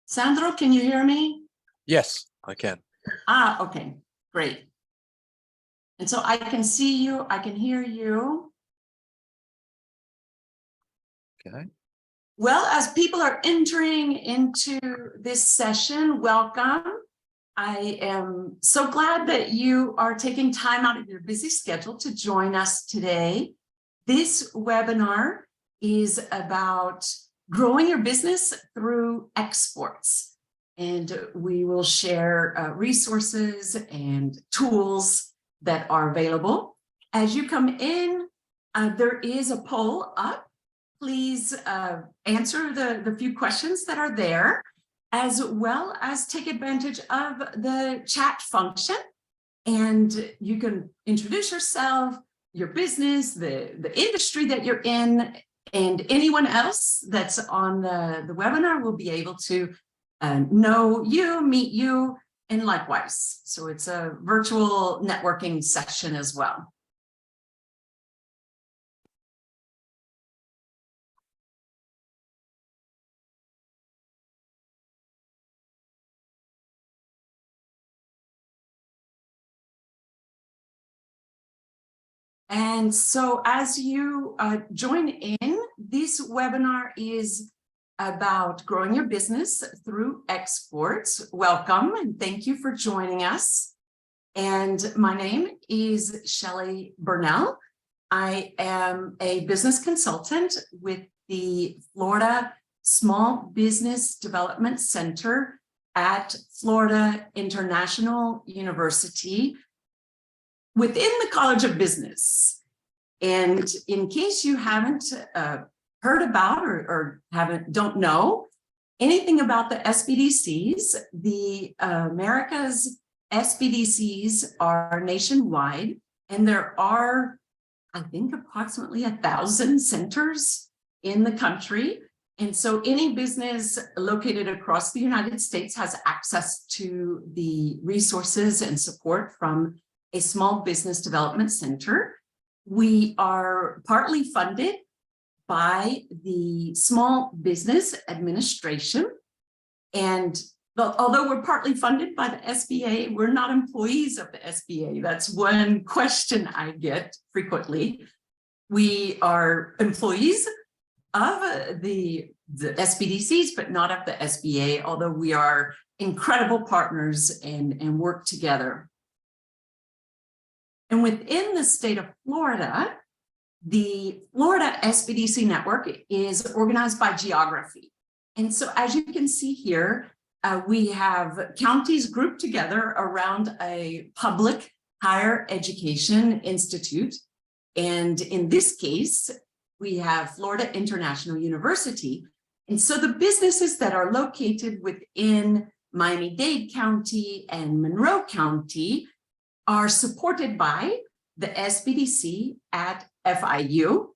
Sandro, can you hear me? Yes, I can. Okay, great. And so I can see you, I can hear you. Okay. Well, as people are entering into this session, welcome. I am so glad that you are taking time out of your busy schedule to join us today. This webinar is about growing your business through exports. And we will share resources and tools that are available. As you come in, there is a poll up. Please answer the few questions that are there, as well as take advantage of the chat function. And you can introduce yourself, your business, the industry that you're in, and anyone else that's on the webinar will be able to know you, meet you, and likewise. So it's a virtual networking session as well. And so as you join in, this webinar is about growing your business through exports. Welcome and thank you for joining us. And my name is Shelley Burnell. I am a business consultant with the Florida Small Business Development Center at Florida International University, within the College of Business. And in case you haven't heard about or don't know anything about the SBDCs, the America's SBDCs are nationwide, and there are, I think, approximately 1,000 centers in the country. And so any business located across the United States has access to the resources and support from a small business development center. We are partly funded by the Small Business Administration. And although we're partly funded by the SBA, we're not employees of the SBA. That's one question I get frequently. We are employees of the SBDCs, but not of the SBA, although we are incredible partners and work together. And within the state of Florida, the Florida SBDC network is organized by geography. And so as you can see here, we have counties grouped together around a public higher education institute. And in this case, we have Florida International University. And so the businesses that are located within Miami-Dade County and Monroe County are supported by the SBDC at FIU.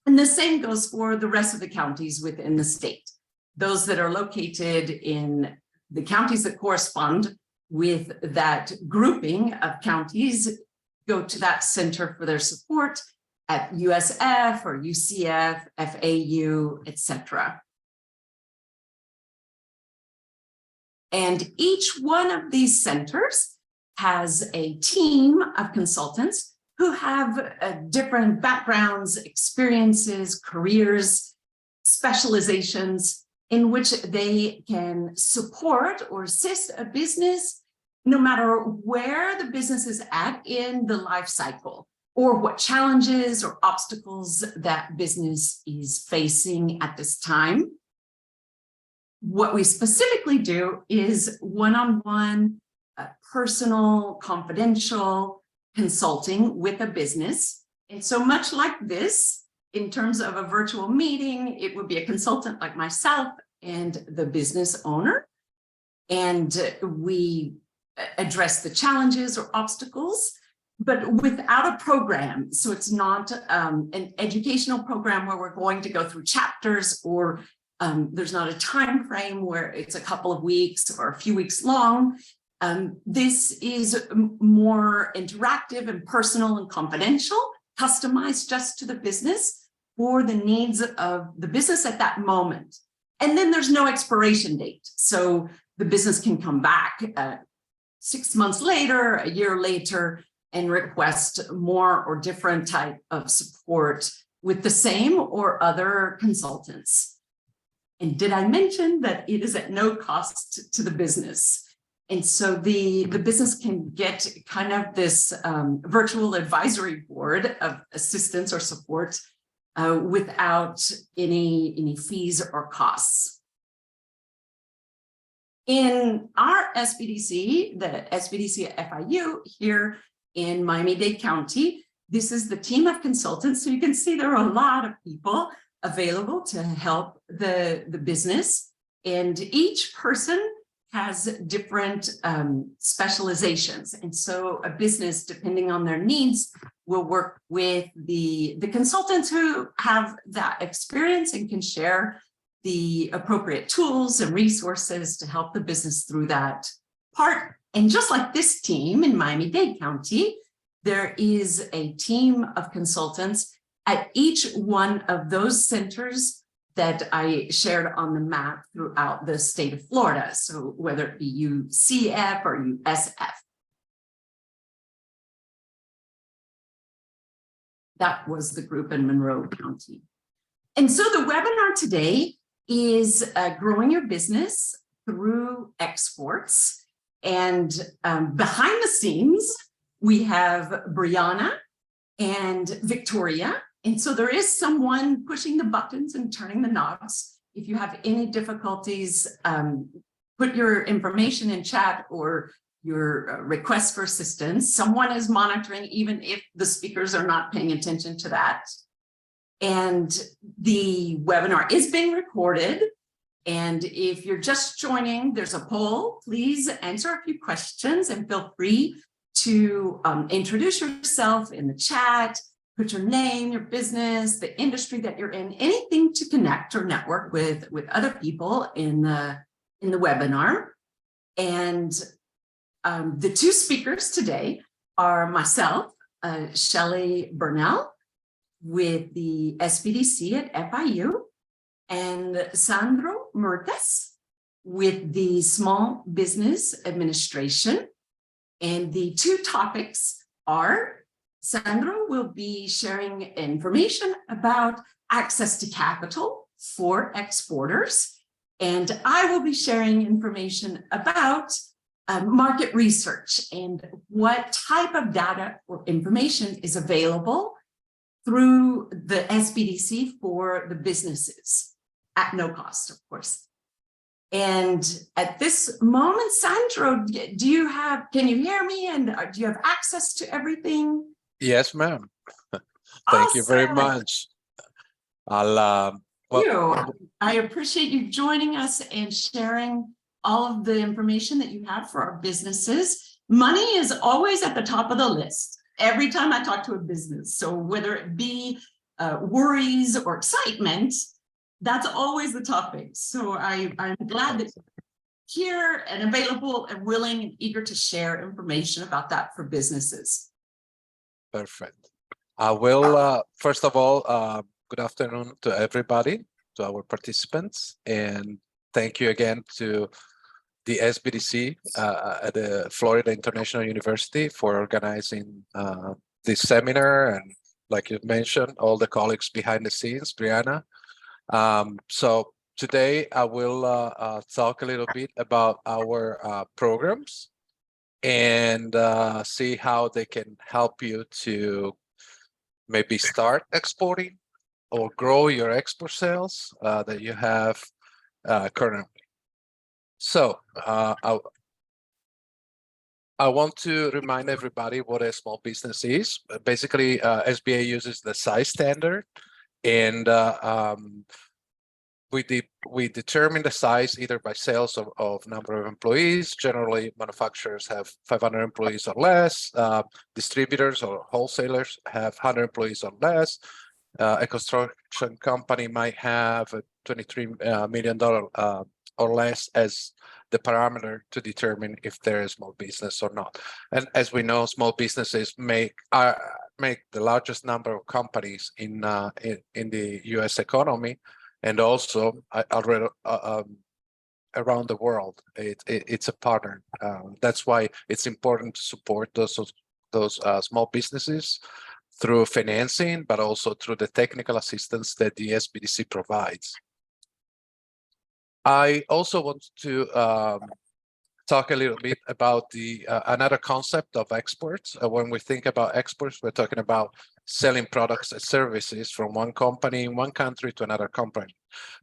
And the same goes for the rest of the counties within the state. Those that are located in the counties that correspond with that grouping of counties go to that center for their support at USF or UCF, FAU, etc. And each one of these centers has a team of consultants who have different backgrounds, experiences, careers, specializations in which they can support or assist a business no matter where the business is at in the life cycle or what challenges or obstacles that business is facing at this time. What we specifically do is one-on-one, personal, confidential consulting with a business. And so much like this, in terms of a virtual meeting, it would be a consultant like myself and the business owner. And we address the challenges or obstacles, but without a program. So it's not an educational program where we're going to go through chapters or There's not a time frame where it's a couple of weeks or a few weeks long. This is more interactive and personal and confidential, customized just to the business for the needs of the business at that moment. And then there's no expiration date. So the business can come back 6 months later, a year later, and request more or different type of support with the same or other consultants. And did I mention that it is at no cost to the business? And so the business can get kind of this virtual advisory board of assistance or support without any fees or costs. In our SBDC, the SBDC FIU here in Miami-Dade County, this is the team of consultants. So you can see there are a lot of people available to help the business, and each person has different specializations. And so a business, depending on their needs, will work with the consultants who have that experience and can share the appropriate tools and resources to help the business through that part. And just like this team in Miami-Dade County, there is a team of consultants at each one of those centers that I shared on the map throughout the state of Florida. So whether it be UCF or USF. That was the group in Monroe County. And so the webinar today is growing your business through exports. And behind the scenes, we have Brianna and Victoria. And so there is someone pushing the buttons and turning the knobs. If you have any difficulties, put your information in chat or your request for assistance. Someone is monitoring, even if the speakers are not paying attention to that. And the webinar is being recorded. And if you're just joining, there's a poll. Please answer a few questions and feel free to introduce yourself in the chat, put your name, your business, the industry that you're in, anything to connect or network with other people in the webinar. And the two speakers today are myself, Shelley Burnell, with the SBDC at FIU, and Sandro Mertes with the Small Business Administration. And the two topics are, Sandro will be sharing information about access to capital for exporters, and I will be sharing information about market research and what type of data or information is available through the SBDC for the businesses at no cost, of course. And at this moment, Sandro, can you hear me, and do you have access to everything? Yes, ma'am. Thank you very much. I appreciate you joining us and sharing all of the information that you have for our businesses. Money is always at the top of the list every time I talk to a business. So whether it be worries or excitement, that's always the topic. So I'm glad that you're here and available and willing and eager to share information about that for businesses. Perfect. I will, first of all, good afternoon to everybody, to our participants, and thank you again to the SBDC at the Florida International University for organizing this seminar, and like you mentioned, all the colleagues behind the scenes, Brianna. So today I will talk a little bit about our programs and see how they can help you to maybe start exporting or grow your export sales that you have currently. So I want to remind everybody what a small business is. Basically, SBA uses the size standard, and we determine the size either by sales of number of employees. Generally, manufacturers have 500 employees or less. Distributors or wholesalers have 100 employees or less. A construction company might have $23 million or less as the parameter to determine if they're a small business or not. And as we know, small businesses make the largest number of companies in the U.S. economy, and also already around the world. It's a partner. That's why it's important to support those small businesses through financing, but also through the technical assistance that the SBDC provides. I also want to talk a little bit about the another concept of exports. When we think about exports, we're talking about selling products and services from one company in one country to another company.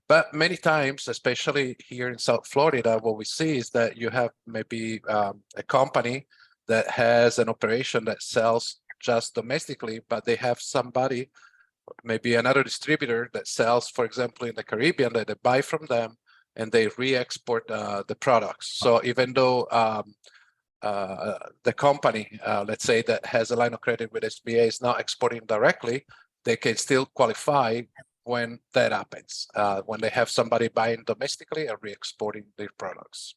But many times, especially here in South Florida, what we see is that you have maybe a company that has an operation that sells just domestically, but they have somebody, maybe another distributor that sells, for example, in the Caribbean, that they buy from them and they re-export the products. So even though the company, let's say, that has a line of credit with SBA is not exporting directly, they can still qualify when that happens, when they have somebody buying domestically and re-exporting their products.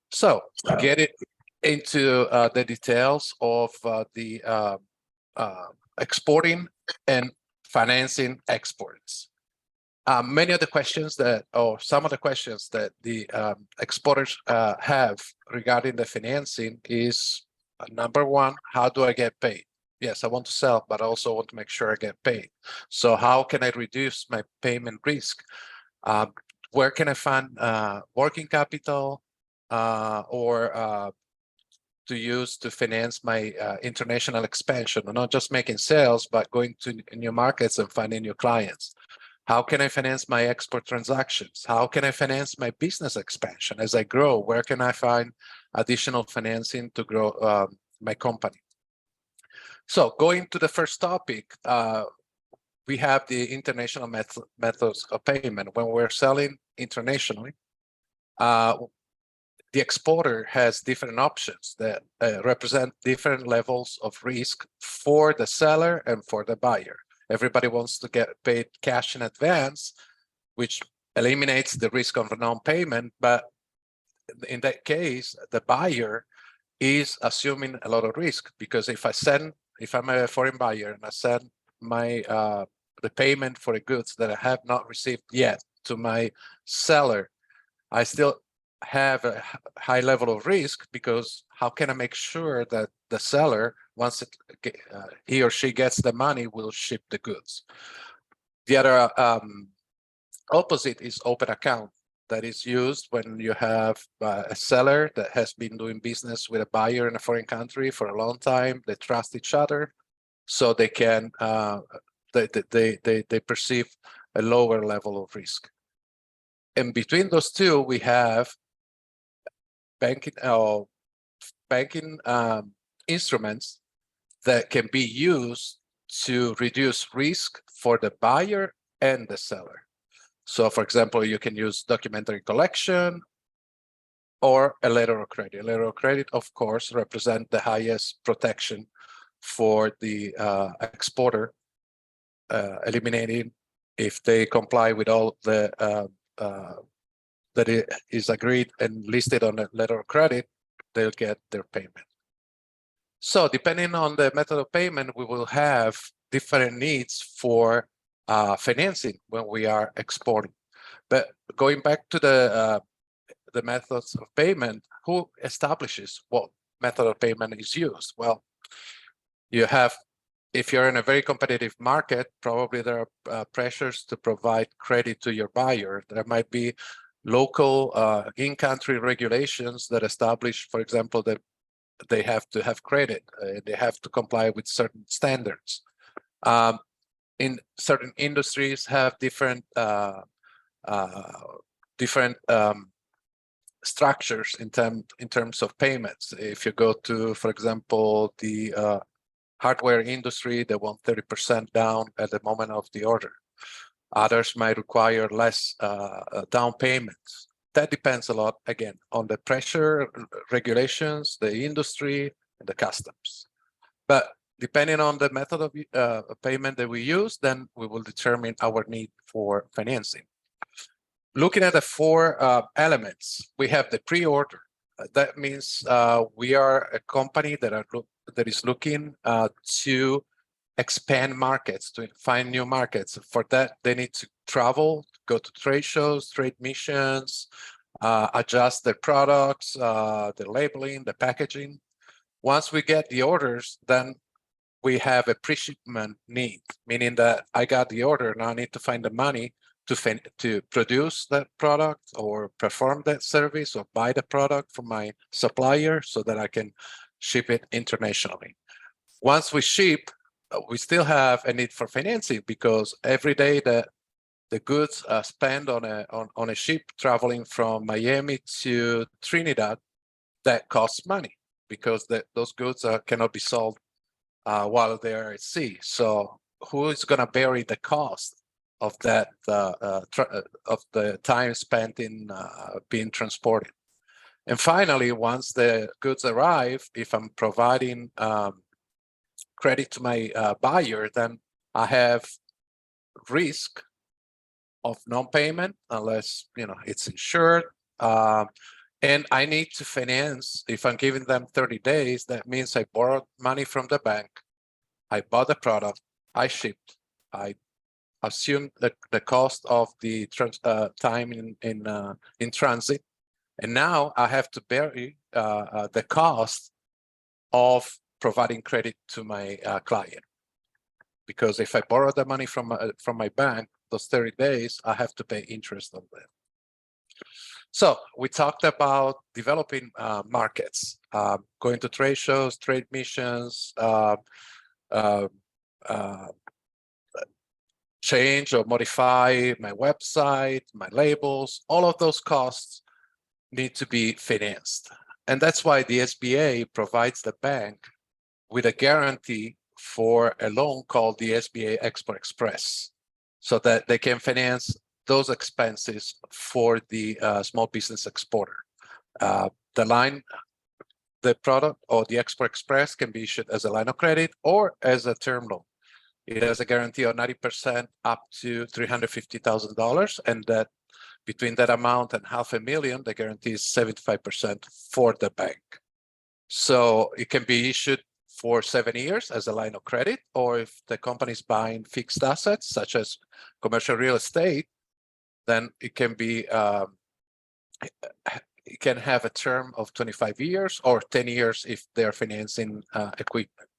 So getting into the details of the exporting and financing exports. Many of the questions that, or some of the questions that the exporters have regarding the financing is, number one, how do I get paid? Yes, I want to sell, but I also want to make sure I get paid. So how can I reduce my payment risk? Where can I find working capital or to use to finance my international expansion, not just making sales, but going to new markets and finding new clients? How can I finance my export transactions? How can I finance my business expansion as I grow? Where can I find additional financing to grow my company? So going to the first topic, we have the international methods of payment. When we're selling internationally, the exporter has different options that represent different levels of risk for the seller and for the buyer. Everybody wants to get paid cash in advance, which eliminates the risk of non-payment. But in that case, the buyer is assuming a lot of risk, because if I'm a foreign buyer and I send my the payment for the goods that I have not received yet to my seller, I still have a high level of risk, because how can I make sure that the seller, once he or she gets the money, will ship the goods? The other opposite is open account, that is used when you have a seller that has been doing business with a buyer in a foreign country for a long time. They trust each other, so they can they perceive a lower level of risk. And between those two, we have banking instruments that can be used to reduce risk for the buyer and the seller. So, for example, you can use documentary collection or a letter of credit. A letter of credit, of course, represent the highest protection for the exporter, eliminating, if they comply with all the that it is agreed and listed on a letter of credit, they'll get their payment. So depending on the method of payment, we will have different needs for financing when we are exporting. But going back to the methods of payment, who establishes what method of payment is used? Well, you have, if you're in a very competitive market, probably there are pressures to provide credit to your buyer. There might be local in-country regulations that establish, for example, that they have to have credit, they have to comply with certain standards. In certain industries have different structures in terms of payments. If you go to, for example, the hardware industry, they want 30% down at the moment of the order. Others might require less down payments. That depends a lot, again, on the pressure, regulations, the industry, and the customs. But depending on the method of payment that we use, then we will determine our need for financing. Looking at the four elements, we have the pre-order. That means we are a company that is looking to expand markets, to find new markets. For that, they need to travel, go to trade shows, trade missions, adjust their products, the labeling, the packaging. Once we get the orders, then we have a pre-shipment need, meaning that I got the order, now I need to find the money to produce that product or perform that service or buy the product from my supplier so that I can ship it internationally. Once we ship, we still have a need for financing because every day that the goods are spent on a ship traveling from Miami to Trinidad, that costs money because those goods cannot be sold while they're at sea. So who is going to bear the cost of that of the time spent in being transported? And finally, once the goods arrive, if I'm providing credit to my buyer, then I have risk of non-payment unless it's insured. And I need to finance. If I'm giving them 30 days, that means I borrowed money from the bank, I bought the product, I shipped, I assume the cost of the time in transit, and now I have to bear the cost of providing credit to my client. Because if I borrow the money from my bank, those 30 days, I have to pay interest on that. So we talked about developing markets, going to trade shows, trade missions, change or modify my website, my labels. All of those costs need to be financed. And that's why the SBA provides the bank with a guarantee for a loan called the SBA Export Express, so that they can finance those expenses for the small business exporter. The product or the Export Express can be issued as a line of credit or as a term loan. It has a guarantee of 90% up to $350,000, and that between that amount and $500,000, the guarantee is 75% for the bank. So it can be issued for 7 years as a line of credit, or if the company is buying fixed assets such as commercial real estate, then it can be it can have a term of 25 years or 10 years if they're financing equipment.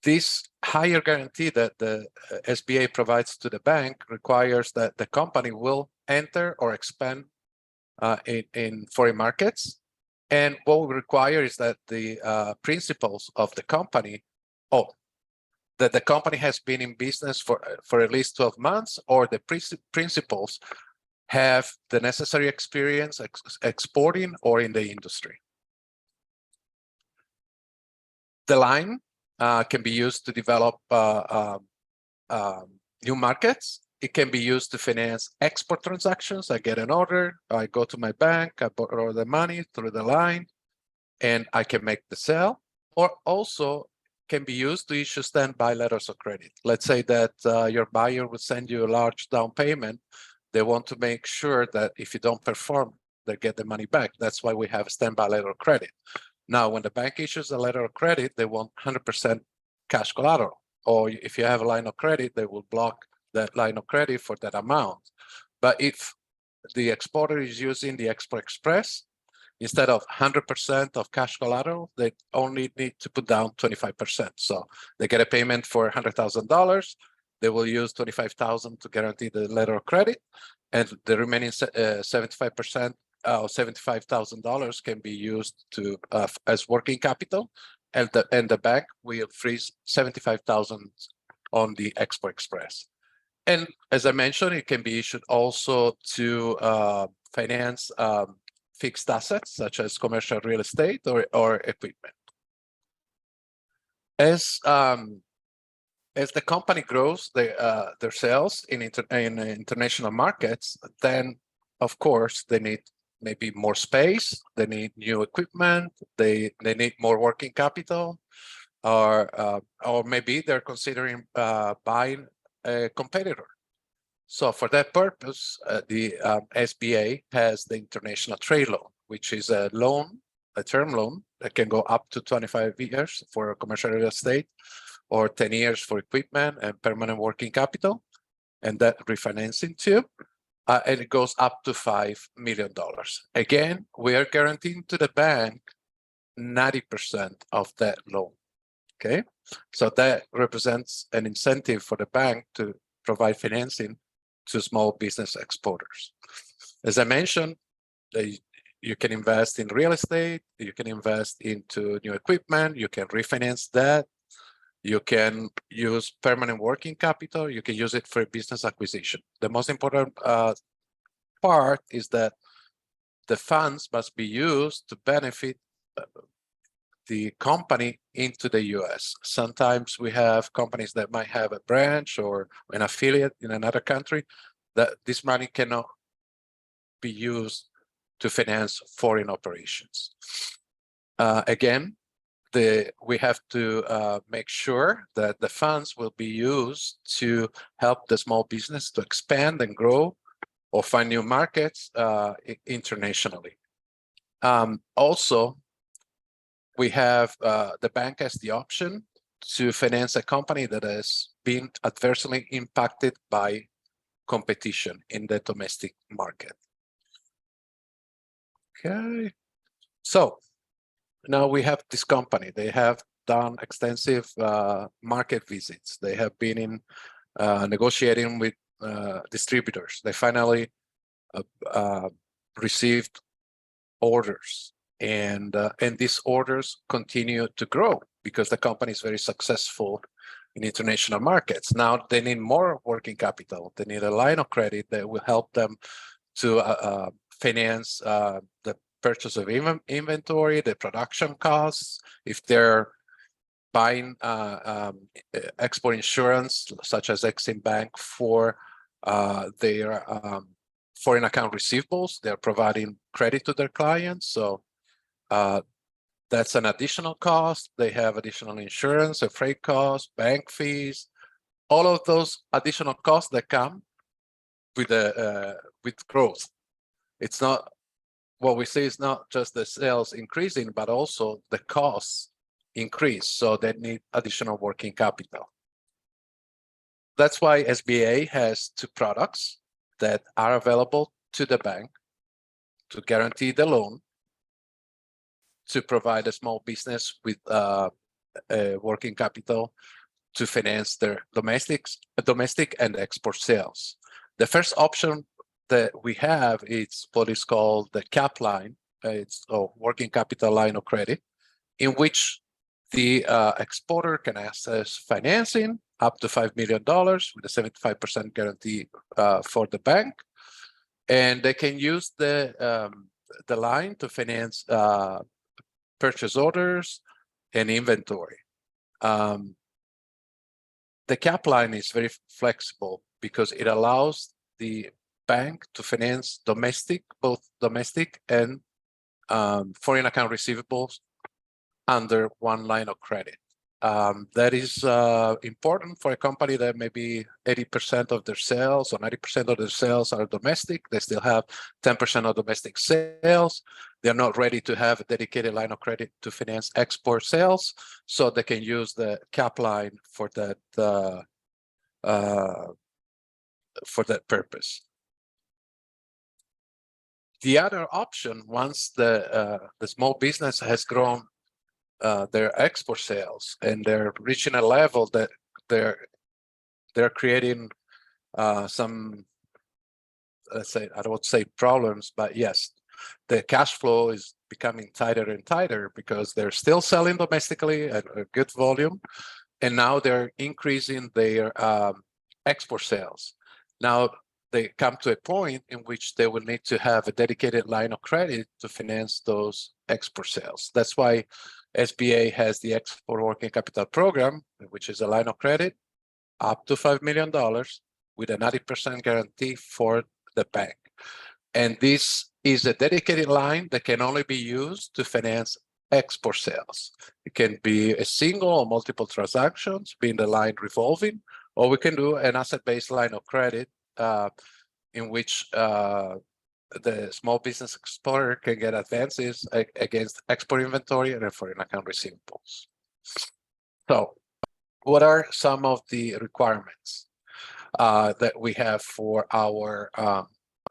This higher guarantee that the SBA provides to the bank requires that the company will enter or expand in foreign markets. And what we require is that the principals of the company, that the company has been in business for at least 12 months, or the principals have the necessary experience exporting or in the industry. The line can be used to develop new markets. It can be used to finance export transactions. I get an order, I go to my bank, I borrow the money through the line, and I can make the sale. Or also can be used to issue standby letters of credit. Let's say that your buyer will send you a large down payment. They want to make sure that if you don't perform, they get the money back. That's why we have a standby letter of credit. Now, when the bank issues a letter of credit, they want 100% cash collateral. Or if you have a line of credit, they will block that line of credit for that amount. But if the exporter is using the Export Express, instead of 100% of cash collateral, they only need to put down 25%. So they get a payment for $100,000. They will use $25,000 to guarantee the letter of credit, and the remaining 75% or $75,000 can be used to as working capital, and the bank will freeze $75,000 on the Export Express. And as I mentioned, it can be issued also to finance fixed assets such as commercial real estate or equipment. As the company grows their sales in international markets, then of course they need maybe more space, they need new equipment, they need more working capital, or maybe they're considering buying a competitor. So for that purpose, the SBA has the International Trade Loan, which is a loan, a term loan that can go up to 25 years for commercial real estate, or 10 years for equipment and permanent working capital, and that refinancing too. And it goes up to $5 million. Again, we are guaranteeing to the bank 90% of that loan. Okay, so that represents an incentive for the bank to provide financing to small business exporters. As I mentioned, you can invest in real estate, you can invest into new equipment, you can refinance that, you can use permanent working capital, you can use it for business acquisition. The most important part is that the funds must be used to benefit the company into the US. Sometimes we have companies that might have a branch or an affiliate in another country, that this money cannot be used to finance foreign operations. Again, we have to make sure that the funds will be used to help the small business to expand and grow or find new markets internationally. Also, we have the bank has the option to finance a company that has been adversely impacted by competition in the domestic market. Okay, so now we have this company. They have done extensive market visits. They have been in negotiating with distributors. They finally received orders, and these orders continue to grow because the company is very successful in international markets. Now they need more working capital. They need a line of credit that will help them to finance the purchase of inventory, the production costs. If they're buying export insurance, such as Exim Bank, for their foreign account receivables, they're providing credit to their clients. So that's an additional cost. They have additional insurance, a freight cost, bank fees, all of those additional costs that come with growth. It's not, what we see is not just the sales increasing, but also the costs increase. So they need additional working capital. That's why SBA has two products that are available to the bank to guarantee the loan, to provide a small business with working capital to finance their domestic and export sales. The first option that we have is what is called the CAP line. It's a working capital line of credit, in which the exporter can access financing up to $5 million with a 75% guarantee for the bank, and they can use the line to finance purchase orders and inventory. The CAP line is very flexible because it allows the bank to finance both domestic and foreign account receivables under one line of credit. That is important for a company that maybe 80% of their sales or 90% of their sales are domestic. They still have 10% of domestic sales. They're not ready to have a dedicated line of credit to finance export sales, so they can use the CAP line for that purpose. The other option, once the small business has grown their export sales and they're reaching a level that they're creating some, let's say, I don't want to say problems, but yes, the cash flow is becoming tighter and tighter because they're still selling domestically at a good volume, and now they're increasing their export sales. Now they come to a point in which they will need to have a dedicated line of credit to finance those export sales. That's why SBA has the Export Working Capital Program, which is a line of credit up to $5 million with a 90% guarantee for the bank. And this is a dedicated line that can only be used to finance export sales. It can be a single or multiple transactions, being the line revolving, or we can do an asset-based line of credit in which the small business exporter can get advances against export inventory and foreign account receivables. So what are some of the requirements that we have for our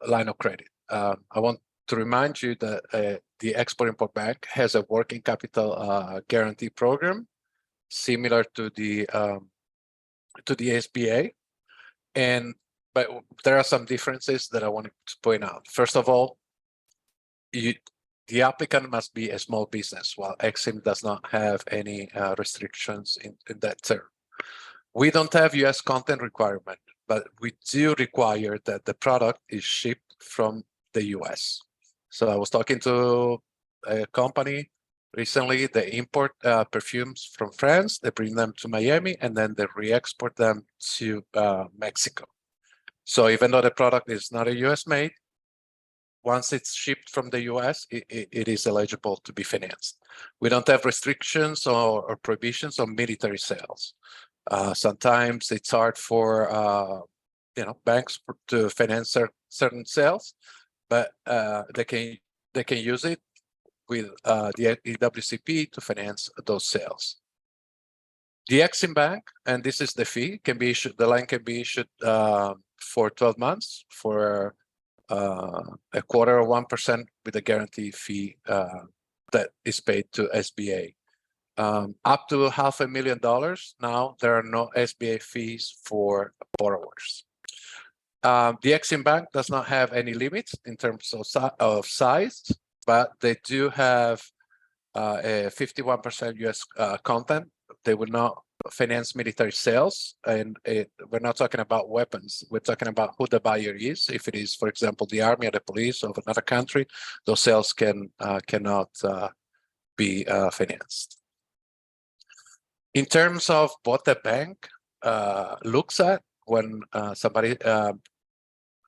line of credit? I want to remind you that the Export-Import Bank has a working capital guarantee program similar to the SBA, but there are some differences that I wanted to point out. First of all, the applicant must be a small business, while EXIM does not have any restrictions in that term. We don't have US content requirement, but we do require that the product is shipped from the US. So I was talking to a company recently. They import perfumes from France, they bring them to Miami, and then they re-export them to Mexico. So even though the product is not a US made, once it's shipped from the US, it is eligible to be financed. We don't have restrictions or prohibitions on military sales. Sometimes it's hard for banks to finance certain sales, but they can use it with the EWCP to finance those sales. The EXIM Bank, and this is the fee, can be issued. The line can be issued for 12 months for a quarter of 1% with a guarantee fee that is paid to SBA. Up to $500,000. Now there are no SBA fees for borrowers. The EXIM Bank does not have any limits in terms of size, but they do have a 51% US content. They will not finance military sales, and we're not talking about weapons. We're talking about who the buyer is. If it is, for example, the army or the police of another country, those sales cannot be financed. In terms of what the bank looks at when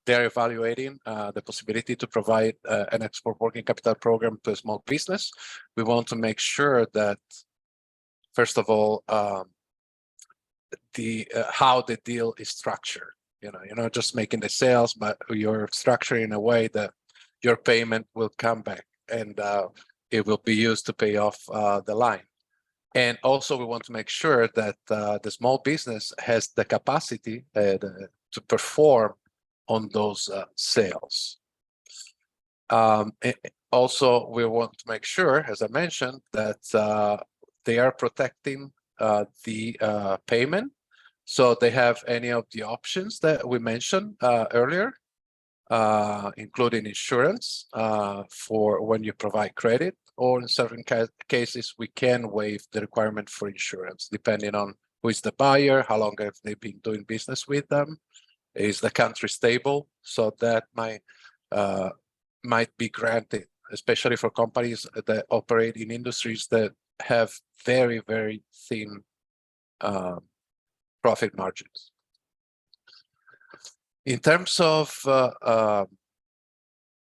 they're evaluating the possibility to provide an export working capital program to a small business, we want to make sure that, first of all, how the deal is structured. You're not just making the sales, but you're structuring in a way that your payment will come back and it will be used to pay off the line. And also, we want to make sure that the small business has the capacity to perform on those sales. Also, we want to make sure, as I mentioned, that they are protecting the payment. So they have any of the options that we mentioned earlier, including insurance for when you provide credit, or in certain cases, we can waive the requirement for insurance, depending on who is the buyer, how long have they been doing business with them, is the country stable, so that might be granted, especially for companies that operate in industries that have very, very thin profit margins. In terms of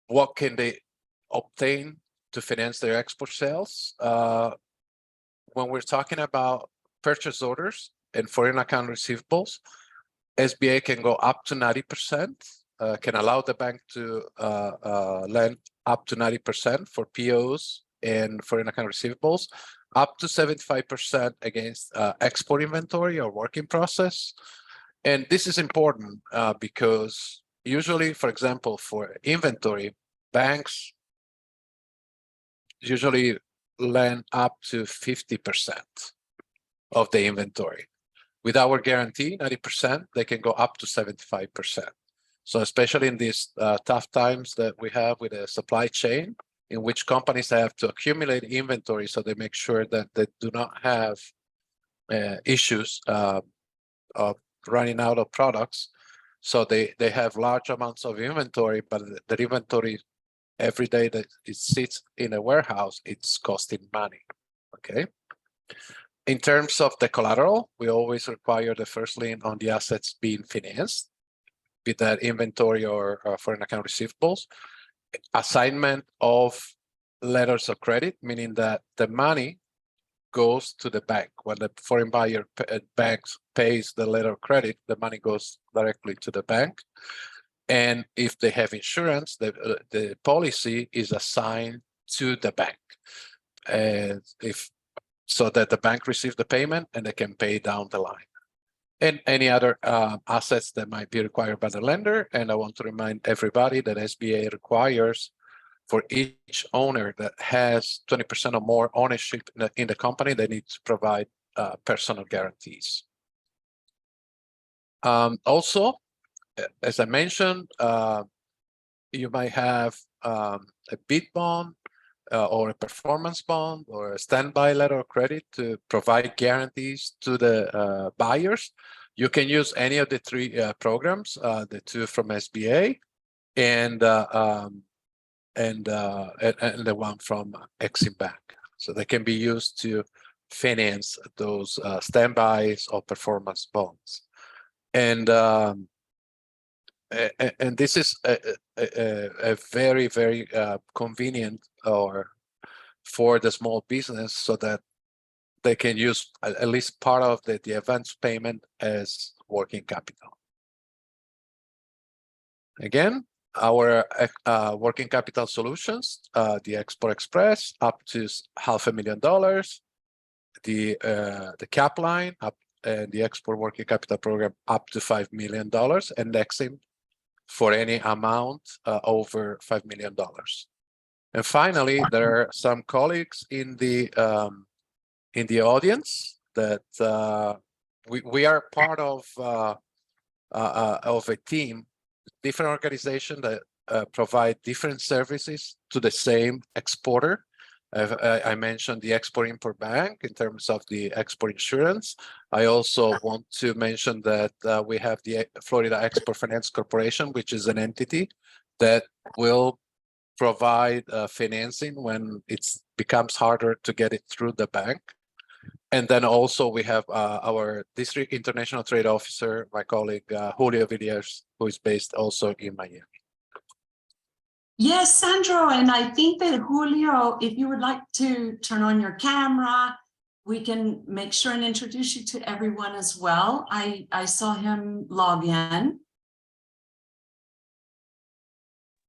what can they obtain to finance their export sales, when we're talking about purchase orders and foreign account receivables, SBA can go up to 90%, can allow the bank to lend up to 90% for POs and foreign account receivables, up to 75% against export inventory or work in process. And this is important because usually, for example, for inventory, banks usually lend up to 50% of the inventory. With our guarantee, 90%, they can go up to 75%. So especially in these tough times that we have with the supply chain, in which companies have to accumulate inventory so they make sure that they do not have issues of running out of products. So they have large amounts of inventory, but the inventory, every day that it sits in a warehouse, it's costing money, okay? In terms of the collateral, we always require the first lien on the assets being financed, be that inventory or foreign account receivables. assignment of letters of credit, meaning that the money goes to the bank. When the foreign buyer banks pays the letter of credit, the money goes directly to the bank. And if they have insurance, the policy is assigned to the bank. And so that the bank receives the payment and they can pay down the line. And any other assets that might be required by the lender. And I want to remind everybody that SBA requires for each owner that has 20% or more ownership in the company, they need to provide personal guarantees. Also, as I mentioned, you might have a bid bond or a performance bond or a standby letter of credit to provide guarantees to the buyers. You can use any of the three programs, the two from SBA and the one from Exim Bank. So they can be used to finance those standbys or performance bonds. And this is a very, very convenient or for the small business so that they can use at least part of the advance payment as working capital. Again, our working capital solutions, the Export Express up to $500,000, the cap line up and the export working capital program up to $5 million, and Exim for any amount over $5 million. And finally, there are some colleagues in the audience that we are part of a team, different organizations that provide different services to the same exporter. I mentioned the Export-Import Bank in terms of the export insurance. I also want to mention that we have the Florida Export Finance Corporation, which is an entity that will provide financing when it becomes harder to get it through the bank. And then also we have our District International Trade Officer, my colleague Julio Villiers, who is based also in Miami. Yes, Sandro, and I think that Julio, if you would like to turn on your camera, we can make sure and introduce you to everyone as well. I saw him log in.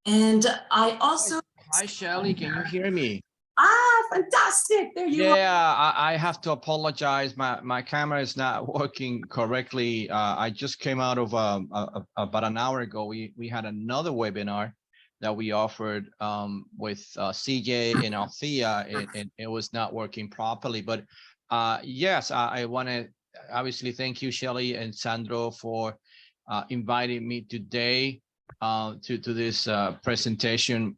And I also... Hi, Shelly, can you hear me? Ah, fantastic, there you are. Yeah, I have to apologize. My camera is not working correctly. I just came out of about an hour ago. We had another webinar that we offered with CJ and Althea, and it was not working properly. But yes, I want to obviously thank you, Shelly and Sandro, for inviting me today to this presentation.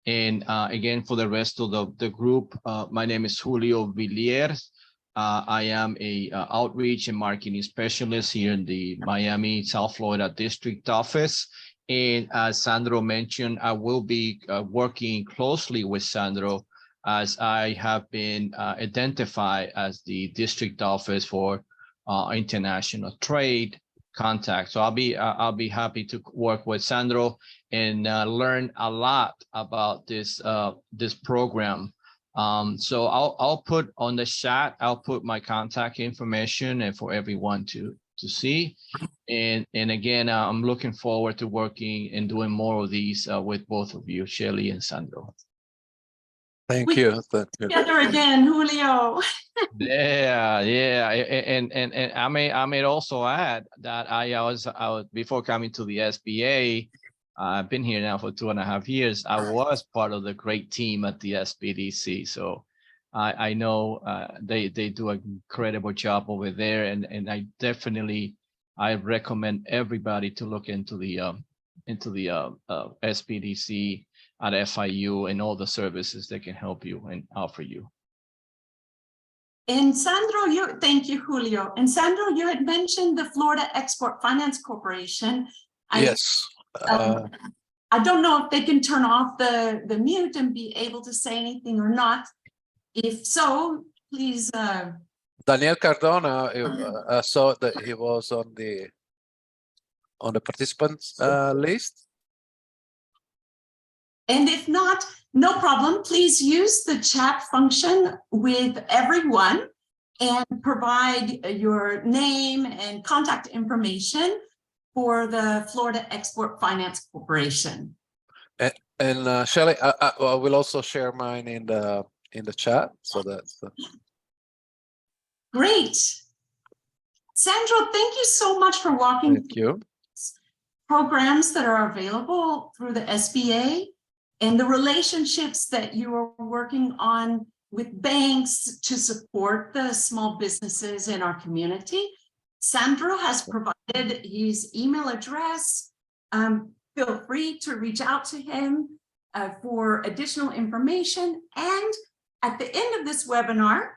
And again, for the rest of the group, my name is Julio Villiers. I am a outreach and marketing specialist here in the Miami, South Florida District Office. And as Sandro mentioned, I will be working closely with Sandro as I have been identified as the district office for international trade contact. So I'll be happy to work with Sandro and learn a lot about this program. So I'll put on the chat, I'll put my contact information and for everyone to see. And again, I'm looking forward to working and doing more of these with both of you, Shelly and Sandro. Thank you. Together again, Julio. Yeah, and I may also add that I was before coming to the SBA. I've been here now for 2.5 years. I was part of the great team at the SBDC, so I know they do an incredible job over there, and I recommend everybody to look into the SBDC at FIU and all the services that can help you and offer you. And Sandro, thank you, Julio. And Sandro, you had mentioned the Florida Export Finance Corporation. Yes. I don't know if they can turn off the mute and be able to say anything or not. If so, please. Daniel Cardona, I saw that he was on the participants list. And if not, no problem. Please use the chat function with everyone and provide your name and contact information for the Florida Export Finance Corporation. And Shelley, I will also share mine in the chat, so that's Great. Sandro, thank you so much for walking thank you. programs that are available through the SBA and the relationships that you are working on with banks to support the small businesses in our community. Sandro has provided his email address. Feel free to reach out to him for additional information. And at the end of this webinar,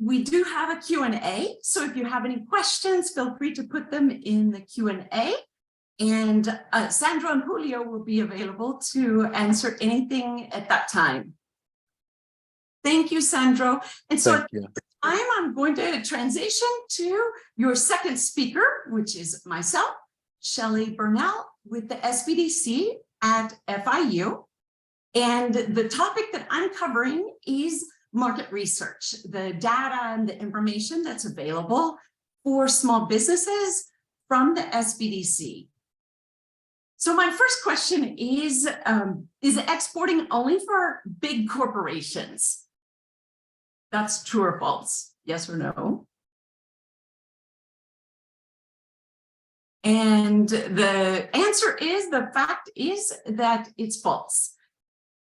we do have a Q&A. So if you have any questions, feel free to put them in the Q&A. And Sandro and Julio will be available to answer anything at that time. Thank you, Sandro. And so Thank you. I'm going to transition to your second speaker, which is myself, Shelley Burnell with the SBDC at FIU. And the topic that I'm covering is market research, the data and the information that's available for small businesses from the SBDC. So my first question is exporting only for big corporations? That's true or false? Yes or no? And the answer is, the fact is that it's false.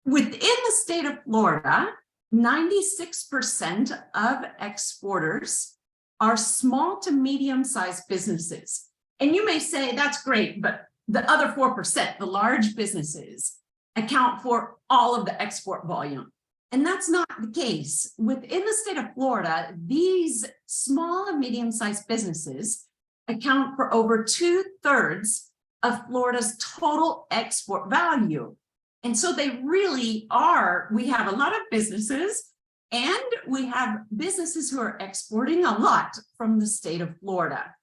Within the state of Florida, 96% of exporters are small to medium-sized businesses. And you may say, that's great, but the other 4%, the large businesses, account for all of the export volume. And that's not the case. Within the state of Florida, these small and medium-sized businesses account for over 2/3 of Florida's total export value. And so they really are, we have a lot of businesses and we have businesses who are exporting a lot from the state of Florida.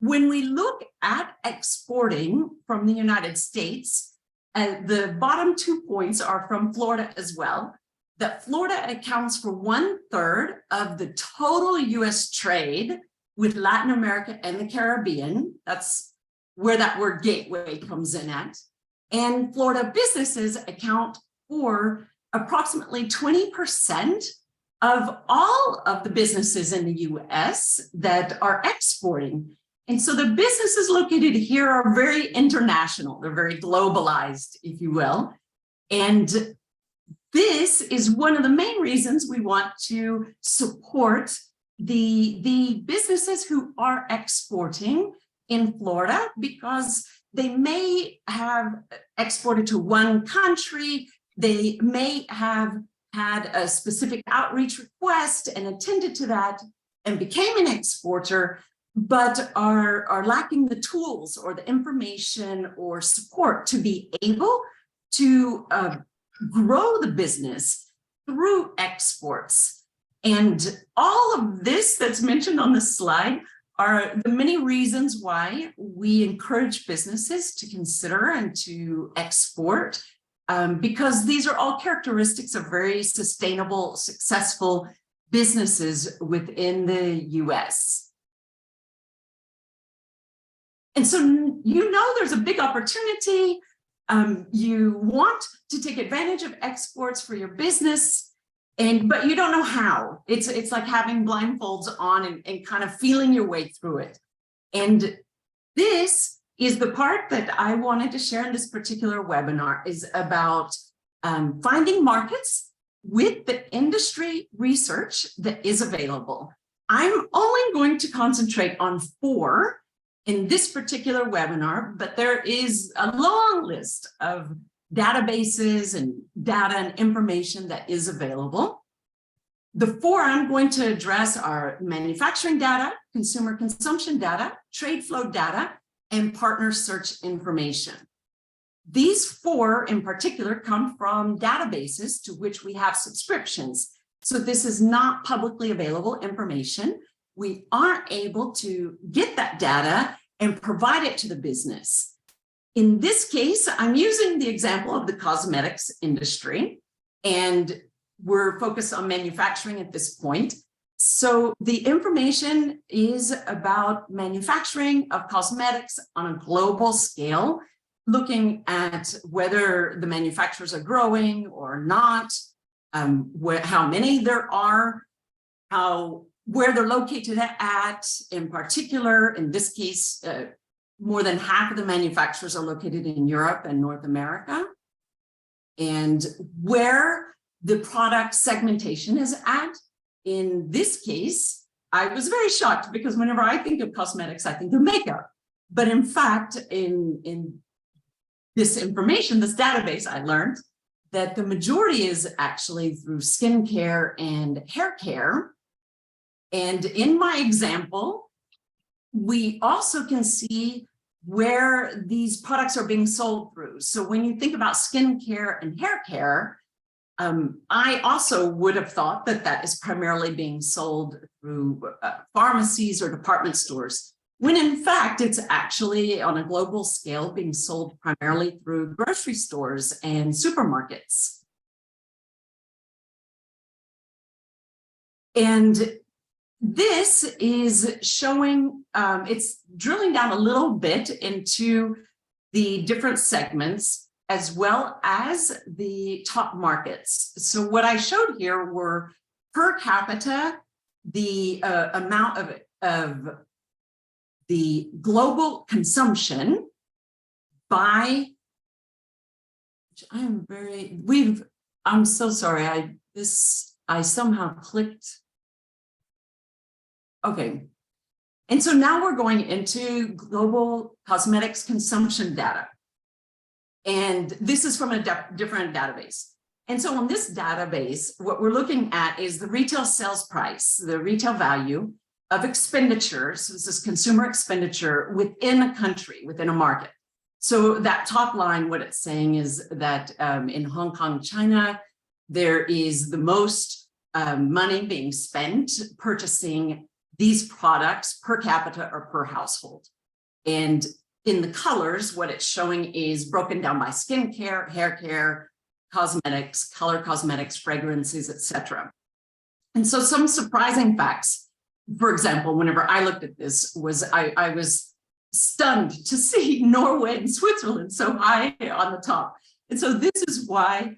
When we look at exporting from the United States, the bottom 2 points are from Florida as well, that Florida accounts for 1/3 of the total US trade with Latin America and the Caribbean. That's where that word gateway comes in at. And Florida businesses account for approximately 20% of all of the businesses in the US that are exporting. And so the businesses located here are very international. They're very globalized, if you will. And this is one of the main reasons we want to support the businesses who are exporting in Florida, because they may have exported to one country, they may have had a specific outreach request and attended to that and became an exporter, but are lacking the tools or the information or support to be able to grow the business through exports. And all of this that's mentioned on the slide are the many reasons why we encourage businesses to consider and to export, because these are all characteristics of very sustainable, successful businesses within the US. And so, you know, there's a big opportunity. You want to take advantage of exports for your business, but you don't know how. It's like having blindfolds on and kind of feeling your way through it. And this is the part that I wanted to share in this particular webinar, is about finding markets with the industry research that is available. I'm only going to concentrate on 4 in this particular webinar, but there is a long list of databases and data and information that is available. The 4 I'm going to address are manufacturing data, consumer consumption data, trade flow data, and partner search information. These 4 in particular come from databases to which we have subscriptions. So this is not publicly available information. We aren't able to get that data and provide it to the business. In this case, I'm using the example of the cosmetics industry, and we're focused on manufacturing at this point. So the information is about manufacturing of cosmetics on a global scale, looking at whether the manufacturers are growing or not, how many there are, where they're located at. In particular, in this case, more than half of the manufacturers are located in Europe and North America, and where the product segmentation is at. In this case, I was very shocked because whenever I think of cosmetics, I think of makeup. But in fact, in this information, this database, I learned that the majority is actually through skincare and hair care. And in my example, we also can see where these products are being sold through. So when you think about skincare and hair care, I also would have thought that that is primarily being sold through pharmacies or department stores, when in fact, it's actually on a global scale being sold primarily through grocery stores and supermarkets. And this is showing, it's drilling down a little bit into the different segments as well as the top markets. So what I showed here were per capita, the amount of the global consumption by, I'm so sorry, I somehow clicked. Okay. And so now we're going into global cosmetics consumption data. And this is from a different database. And so on this database, what we're looking at is the retail sales price, the retail value of expenditures. So this is consumer expenditure within a country, within a market. So that top line, what it's saying is that in Hong Kong, China, there is the most money being spent purchasing these products per capita or per household. And in the colors, what it's showing is broken down by skincare, hair care, cosmetics, color cosmetics, fragrances, etc. And so some surprising facts, for example, whenever I looked at this, was I was stunned to see Norway and Switzerland so high on the top. And so this is why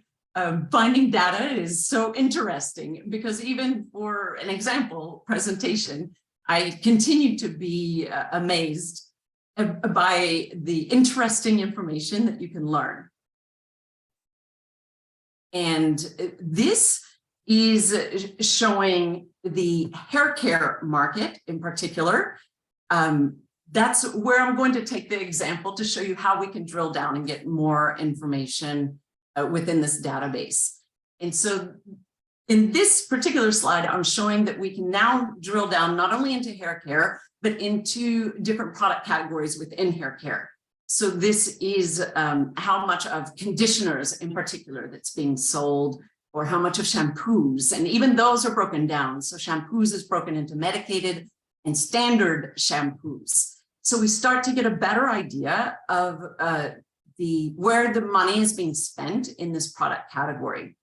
finding data is so interesting, because even for an example presentation, I continue to be amazed by the interesting information that you can learn. And this is showing the hair care market in particular. That's where I'm going to take the example to show you how we can drill down and get more information within this database. And so in this particular slide, I'm showing that we can now drill down not only into hair care, but into different product categories within hair care. So this is how much of conditioners in particular that's being sold, or how much of shampoos, and even those are broken down. So shampoos is broken into medicated and standard shampoos. So we start to get a better idea of where the money is being spent in this product category.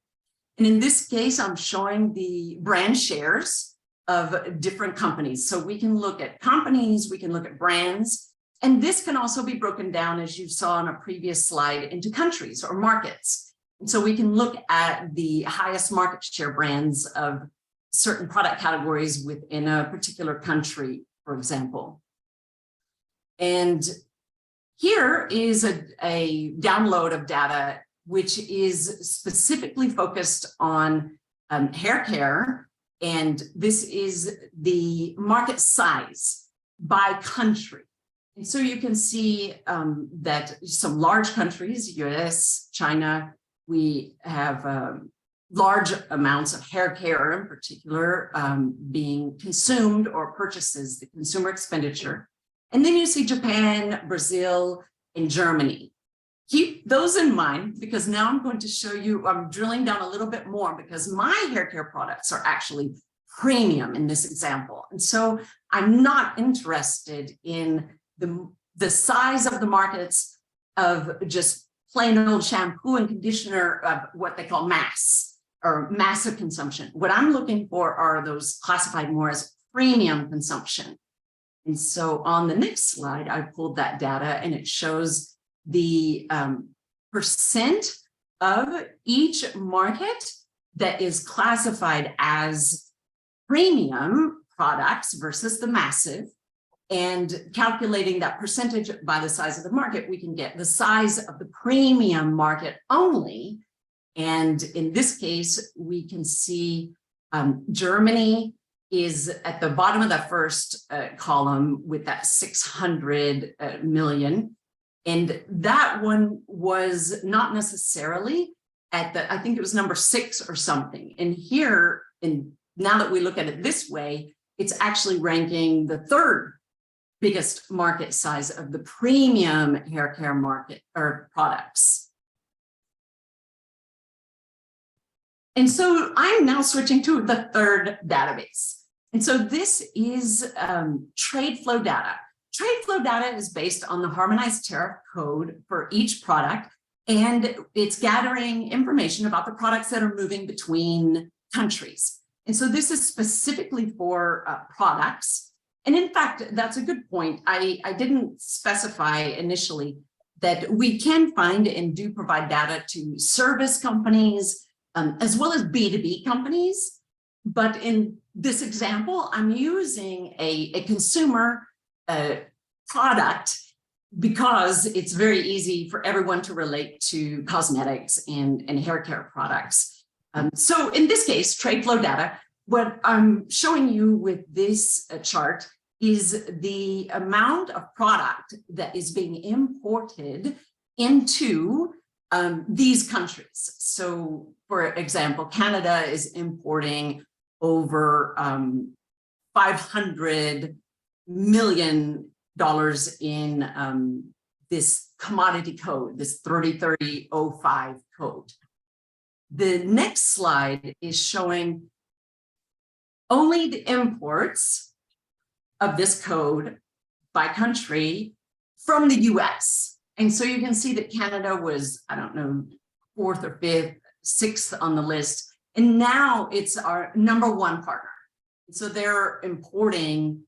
And in this case, I'm showing the brand shares of different companies. So we can look at companies, we can look at brands, and this can also be broken down, as you saw on a previous slide, into countries or markets. And so we can look at the highest market share brands of certain product categories within a particular country, for example. And here is a download of data which is specifically focused on hair care. And this is the market size by country. And so you can see that some large countries, US, China, we have large amounts of hair care in particular being consumed or purchases, the consumer expenditure. And then you see Japan, Brazil, and Germany. Keep those in mind, because now I'm going to show you, I'm drilling down a little bit more, because my hair care products are actually premium in this example. And so I'm not interested in the size of the markets of just plain old shampoo and conditioner of what they call mass or massive consumption. What I'm looking for are those classified more as premium consumption. And so on the next slide, I pulled that data and it shows the percent of each market that is classified as premium products versus the massive. And calculating that percentage by the size of the market, we can get the size of the premium market only. And in this case, we can see Germany is at the bottom of that first column with that 600 million. And that one was not necessarily at the, I think it was number 6 or something. And here, and now that we look at it this way, it's actually ranking the 3rd biggest market size of the premium hair care market or products. And so I'm now switching to the 3rd database. And so this is trade flow data. Trade flow data is based on the harmonized tariff code for each product, and it's gathering information about the products that are moving between countries. And so this is specifically for products. And in fact, that's a good point. I didn't specify initially that we can find and do provide data to service companies as well as B2B companies. But in this example, I'm using a consumer product because it's very easy for everyone to relate to cosmetics and hair care products. So in this case, trade flow data, what I'm showing you with this chart is the amount of product that is being imported into these countries. So for example, Canada is importing over $500 million in this commodity code, this 303005 code. The next slide is showing only the imports of this code by country from the US. And so you can see that Canada was, I don't know, 4th or 5th, 6th on the list. And now it's our number 1 partner. So they're importing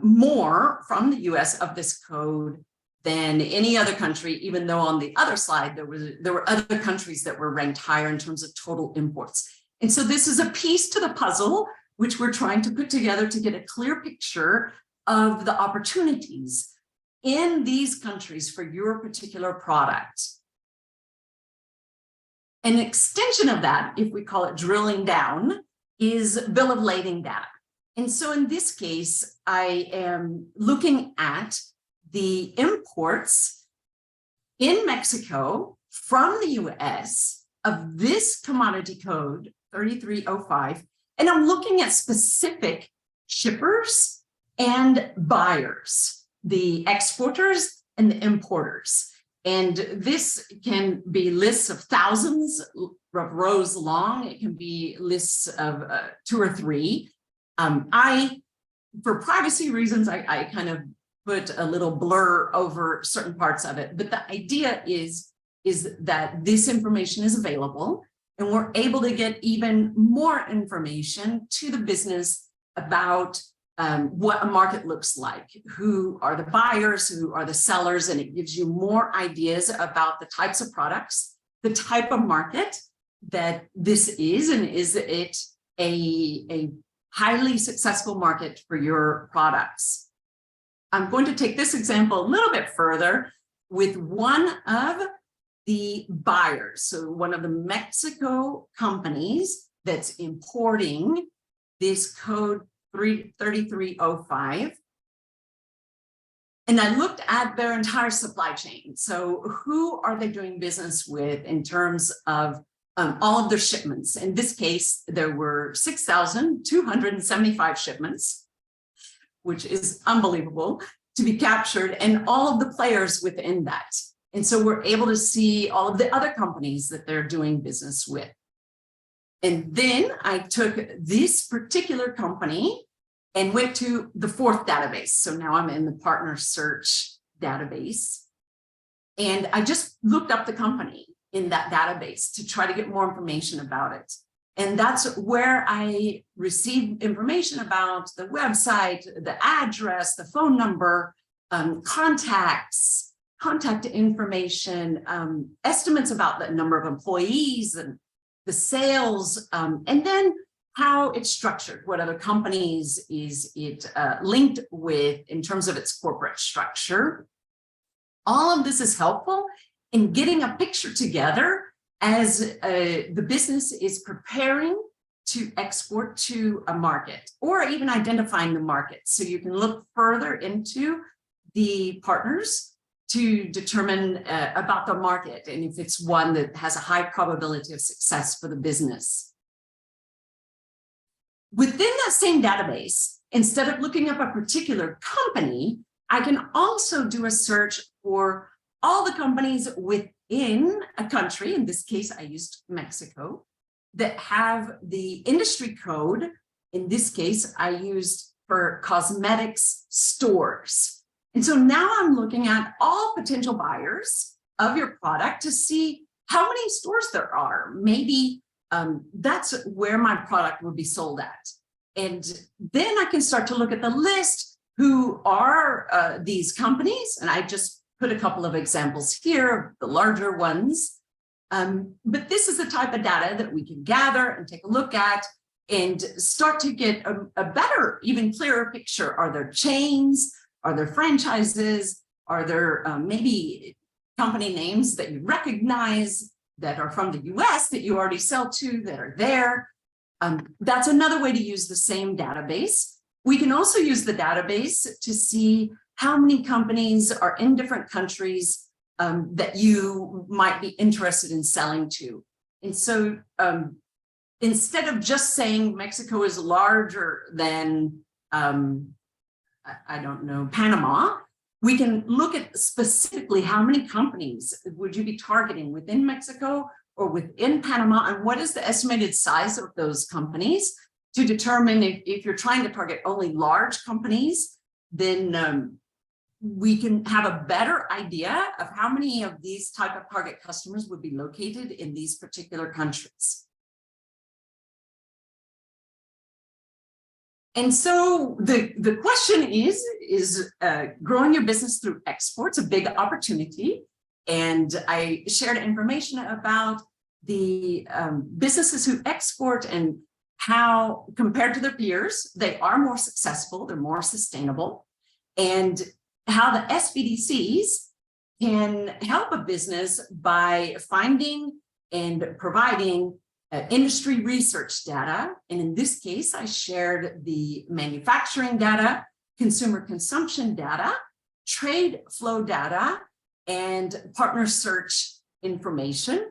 more from the US of this code than any other country, even though on the other side, there were other countries that were ranked higher in terms of total imports. And so this is a piece to the puzzle which we're trying to put together to get a clear picture of the opportunities in these countries for your particular product. An extension of that, if we call it drilling down, is bill of lading data. And so in this case, I am looking at the imports in Mexico from the US of this commodity code 3305. And I'm looking at specific shippers and buyers, the exporters and the importers. And this can be lists of thousands of rows long. It can be lists of 2 or 3. For privacy reasons, I kind of put a little blur over certain parts of it. But the idea is that this information is available. And we're able to get even more information to the business about what a market looks like, who are the buyers, who are the sellers, and it gives you more ideas about the types of products, the type of market that this is, and is it a highly successful market for your products. I'm going to take this example a little bit further with one of the buyers. So one of the Mexico companies that's importing this code 3305. And I looked at their entire supply chain. So who are they doing business with in terms of all of their shipments? In this case, there were 6,275 shipments, which is unbelievable to be captured, and all of the players within that. And so we're able to see all of the other companies that they're doing business with. And then I took this particular company and went to the 4th database. So now I'm in the partner search database. And I just looked up the company in that database to try to get more information about it. And that's where I received information about the website, the address, the phone number, contacts, contact information, estimates about the number of employees and the sales, and then how it's structured, what other companies is it linked with in terms of its corporate structure. All of this is helpful in getting a picture together as the business is preparing to export to a market, or even identifying the market. So you can look further into the partners to determine about the market and if it's one that has a high probability of success for the business. Within that same database, instead of looking up a particular company, I can also do a search for all the companies within a country. In this case, I used Mexico, that have the industry code. In this case, I used for cosmetics stores. And so now I'm looking at all potential buyers of your product to see how many stores there are. Maybe that's where my product would be sold at. And then I can start to look at the list. Who are these companies? And I just put a couple of examples here of the larger ones. But this is the type of data that we can gather and take a look at and start to get a better, even clearer picture. Are there chains? Are there franchises? Are there maybe company names that you recognize that are from the US that you already sell to that are there? That's another way to use the same database. We can also use the database to see how many companies are in different countries that you might be interested in selling to. And so instead of just saying Mexico is larger than, I don't know, Panama, we can look at specifically how many companies would you be targeting within Mexico or within Panama, and what is the estimated size of those companies, to determine if you're trying to target only large companies, then we can have a better idea of how many of these type of target customers would be located in these particular countries. And so the question is growing your business through exports a big opportunity? And I shared information about the businesses who export and how, compared to their peers, they are more successful, they're more sustainable, and how the SBDCs can help a business by finding and providing industry research data. And in this case, I shared the manufacturing data, consumer consumption data, trade flow data, and partner search information.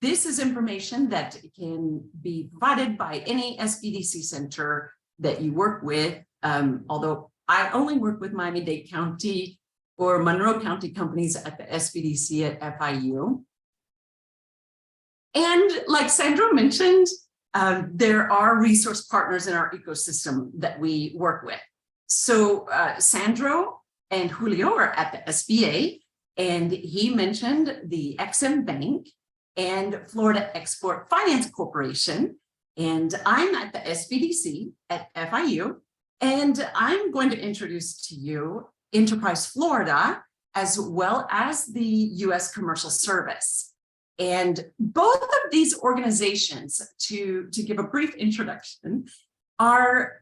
This is information that can be provided by any SBDC center that you work with, although I only work with Miami-Dade County or Monroe County companies at the SBDC at FIU. And like Sandro mentioned, there are resource partners in our ecosystem that we work with. So Sandro and Julio are at the SBA, and he mentioned the EXIM Bank and Florida Export Finance Corporation. And I'm at the SBDC at FIU, and I'm going to introduce to you Enterprise Florida, as well as the U.S. Commercial Service. And both of these organizations, to give a brief introduction, are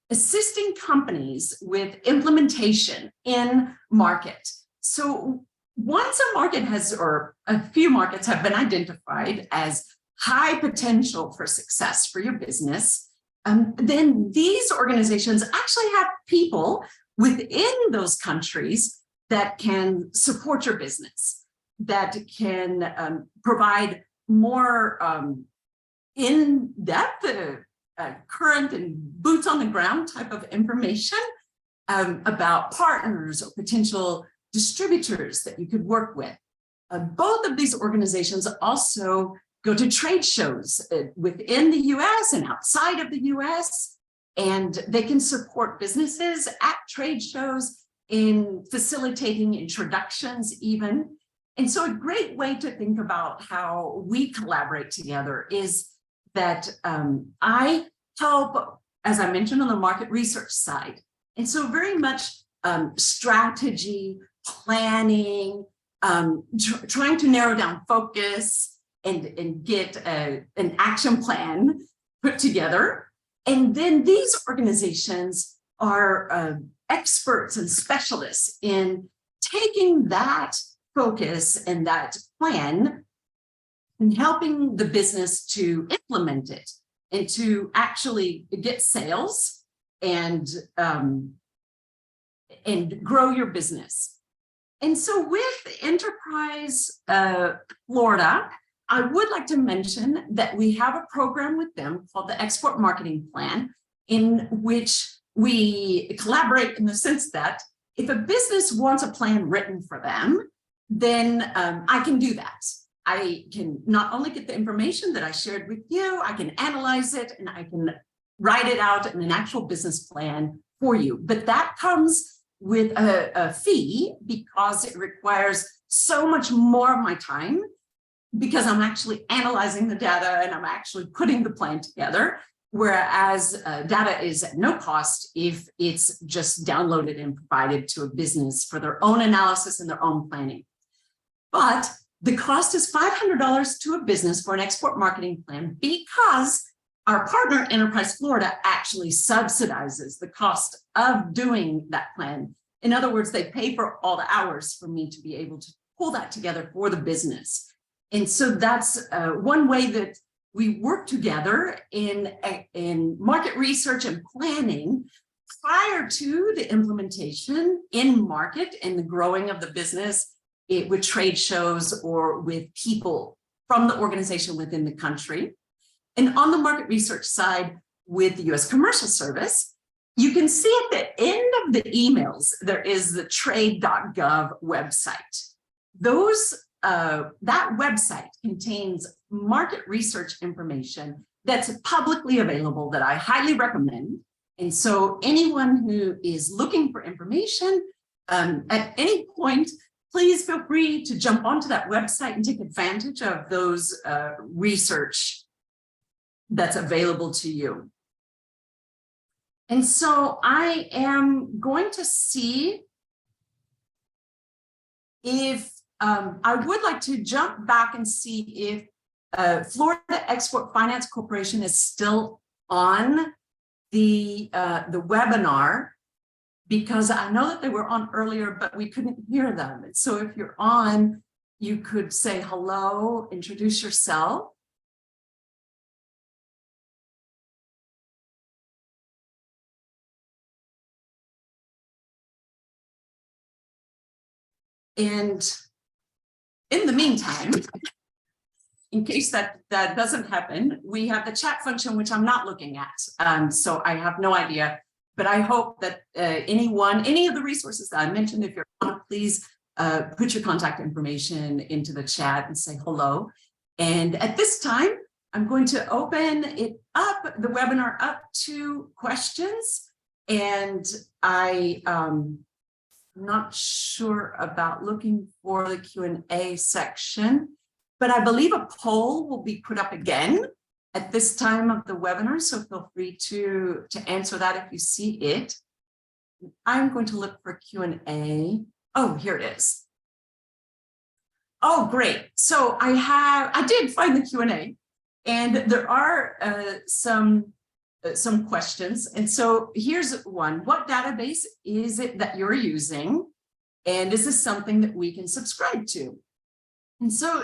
assisting companies with implementation in market. So once a market has, or a few markets have been identified as high potential for success for your business, then these organizations actually have people within those countries that can support your business, that can provide more in-depth, current and boots on the ground type of information about partners or potential distributors that you could work with. Both of these organizations also go to trade shows within the US and outside of the US, and they can support businesses at trade shows in facilitating introductions even. And so a great way to think about how we collaborate together is that I help, as I mentioned, on the market research side. And so very much strategy, planning, trying to narrow down focus and get an action plan put together. And then these organizations are experts and specialists in taking that focus and that plan and helping the business to implement it and to actually get sales and grow your business. And so with Enterprise Florida, I would like to mention that we have a program with them called the Export Marketing Plan, in which we collaborate in the sense that if a business wants a plan written for them, then I can do that. I can not only get the information that I shared with you, I can analyze it and I can write it out in an actual business plan for you. But that comes with a fee because it requires so much more of my time, because I'm actually analyzing the data and I'm actually putting the plan together, whereas data is at no cost if it's just downloaded and provided to a business for their own analysis and their own planning. But the cost is $500 to a business for an export marketing plan because our partner, Enterprise Florida, actually subsidizes the cost of doing that plan. In other words, they pay for all the hours for me to be able to pull that together for the business. And so that's one way that we work together in market research and planning prior to the implementation in market and the growing of the business with trade shows or with people from the organization within the country. And on the market research side with the U.S. Commercial Service, you can see at the end of the emails, there is the trade.gov website. That website contains market research information that's publicly available that I highly recommend. And so anyone who is looking for information at any point, please feel free to jump onto that website and take advantage of those research that's available to you. And so I am going to see if I would like to jump back and see if Florida Export Finance Corporation is still on the webinar, because I know that they were on earlier, but we couldn't hear them. And so if you're on, you could say hello, introduce yourself. And in the meantime, in case that doesn't happen, we have the chat function, which I'm not looking at. So I have no idea, but I hope that any of the resources that I mentioned, if you're on, please put your contact information into the chat and say hello. And at this time, I'm going to open it up, the webinar up to questions. And I'm not sure about looking for the Q&A section, but I believe a poll will be put up again at this time of the webinar. So feel free to answer that if you see it. I'm going to look for Q&A. Oh, here it is. Oh, great. So I did find the Q&A, and there are some questions. And so here's one. What database is it that you're using? And is this something that we can subscribe to? And so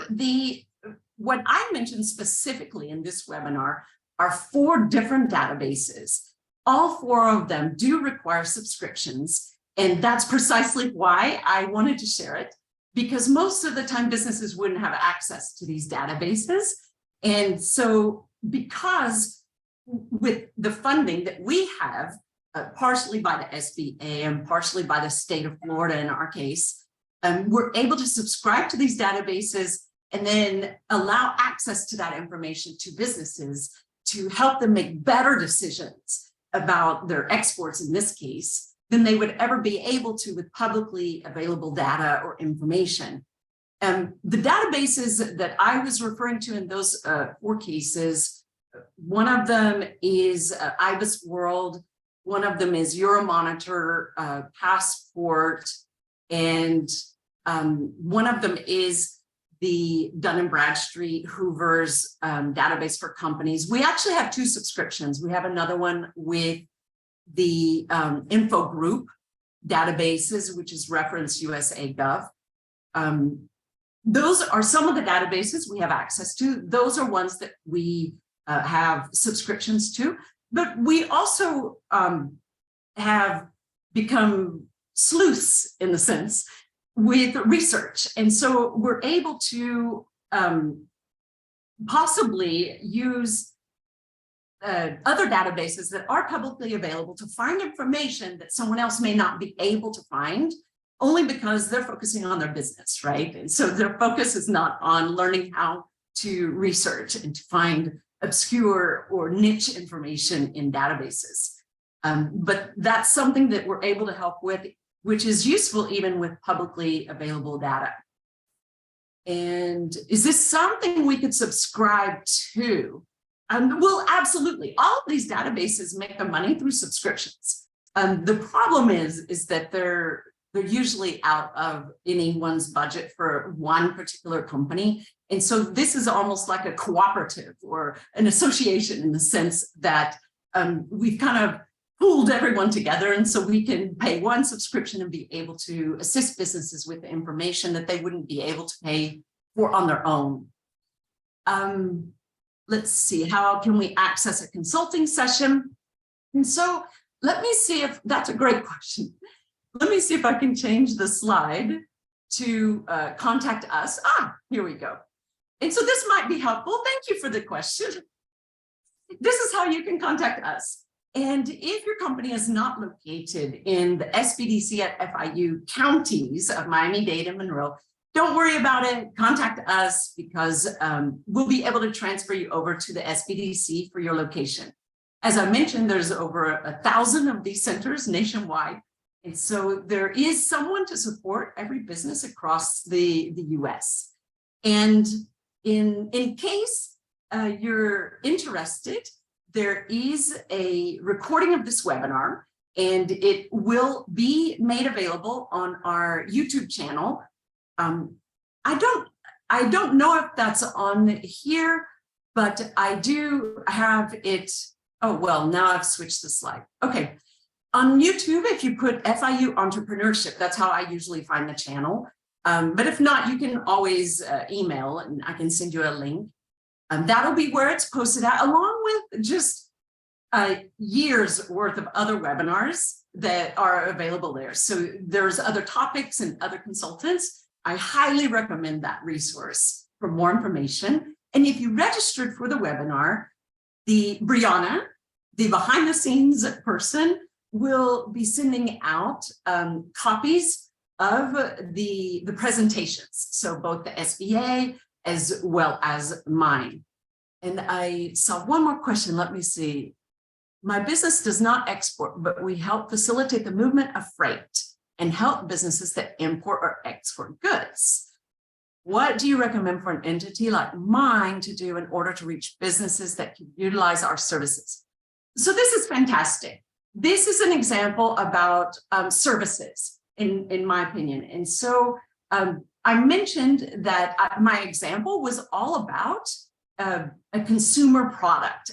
what I mentioned specifically in this webinar are 4 different databases. All 4 of them do require subscriptions. And that's precisely why I wanted to share it, because most of the time businesses wouldn't have access to these databases. And so because with the funding that we have, partially by the SBA and partially by the state of Florida in our case, we're able to subscribe to these databases and then allow access to that information to businesses to help them make better decisions about their exports in this case, than they would ever be able to with publicly available data or information. The databases that I was referring to in those 4 cases, one of them is IBIS World, one of them is Euromonitor, Passport, and one of them is the Dun & Bradstreet Hoover's database for companies. We actually have 2 subscriptions. We have another one with the Info Group databases, which is Reference USA Gov. Those are some of the databases we have access to. Those are ones that we have subscriptions to, but we also have become sleuths in the sense with research. And so we're able to possibly use other databases that are publicly available to find information that someone else may not be able to find, only because they're focusing on their business, right? And so their focus is not on learning how to research and to find obscure or niche information in databases. But that's something that we're able to help with, which is useful even with publicly available data. And is this something we could subscribe to? Well, absolutely. All of these databases make their money through subscriptions. The problem is that they're usually out of anyone's budget for one particular company. And so this is almost like a cooperative or an association in the sense that we've kind of pooled everyone together. And so we can pay one subscription and be able to assist businesses with the information that they wouldn't be able to pay for on their own. Let's see, how can we access a consulting session? And so let me see if that's a great question. Let me see if I can change the slide to contact us. Here we go. And so this might be helpful. Thank you for the question. This is how you can contact us. And if your company is not located in the SBDC at FIU counties of Miami-Dade and Monroe, don't worry about it. Contact us because we'll be able to transfer you over to the SBDC for your location. As I mentioned, there's over 1,000 of these centers nationwide. And so there is someone to support every business across the US. And in case you're interested, there is a recording of this webinar, and it will be made available on our YouTube channel. I don't know if that's on here, but I do have it. Oh, well, now I've switched the slide. Okay. On YouTube, if you put FIU Entrepreneurship, that's how I usually find the channel. But if not, you can always email and I can send you a link. That'll be where it's posted at, along with just years worth of other webinars that are available there. So there's other topics and other consultants. I highly recommend that resource for more information. And if you registered for the webinar, Brianna, the behind the scenes person, will be sending out copies of the presentations. So both the SBA as well as mine. And I saw one more question. Let me see. My business does not export, but we help facilitate the movement of freight and help businesses that import or export goods. What do you recommend for an entity like mine to do in order to reach businesses that can utilize our services? So this is fantastic. This is an example about services, in my opinion. And so I mentioned that my example was all about a consumer product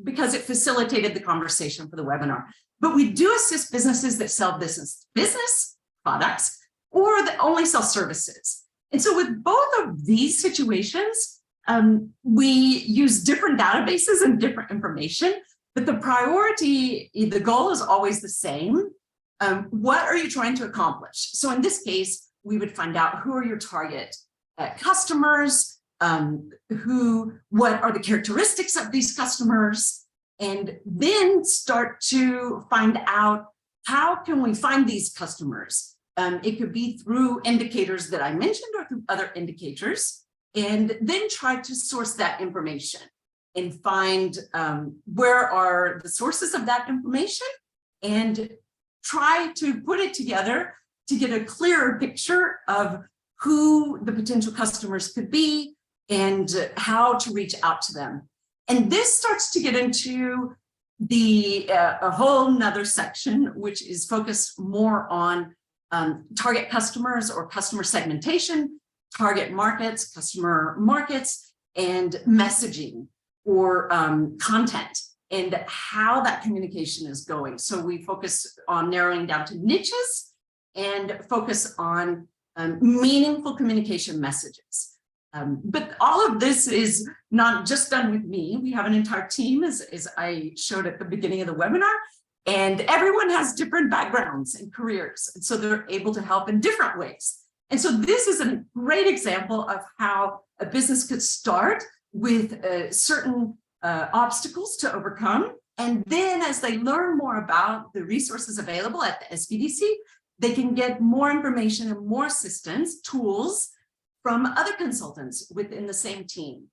because it facilitated the conversation for the webinar. But we do assist businesses that sell business products or that only sell services. And so with both of these situations, we use different databases and different information, but the priority, the goal is always the same. What are you trying to accomplish? So in this case, we would find out who are your target customers, what are the characteristics of these customers, and then start to find out how can we find these customers. It could be through indicators that I mentioned or through other indicators, and then try to source that information and find where are the sources of that information and try to put it together to get a clearer picture of who the potential customers could be and how to reach out to them. And this starts to get into a whole nother section, which is focused more on target customers or customer segmentation, target markets, customer markets, and messaging or content and how that communication is going. So we focus on narrowing down to niches and focus on meaningful communication messages. But all of this is not just done with me. We have an entire team, as I showed at the beginning of the webinar, and everyone has different backgrounds and careers. And so they're able to help in different ways. And so this is a great example of how a business could start with certain obstacles to overcome. And then as they learn more about the resources available at the SBDC, they can get more information and more assistance, tools from other consultants within the same team.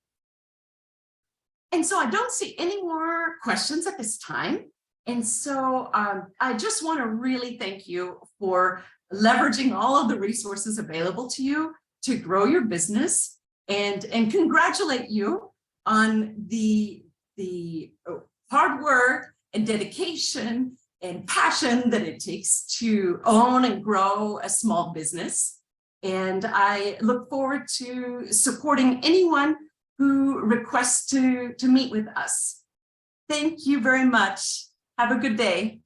And so I don't see any more questions at this time. And so I just want to really thank you for leveraging all of the resources available to you to grow your business and congratulate you on the hard work and dedication and passion that it takes to own and grow a small business. And I look forward to supporting anyone who requests to meet with us. Thank you very much. Have a good day.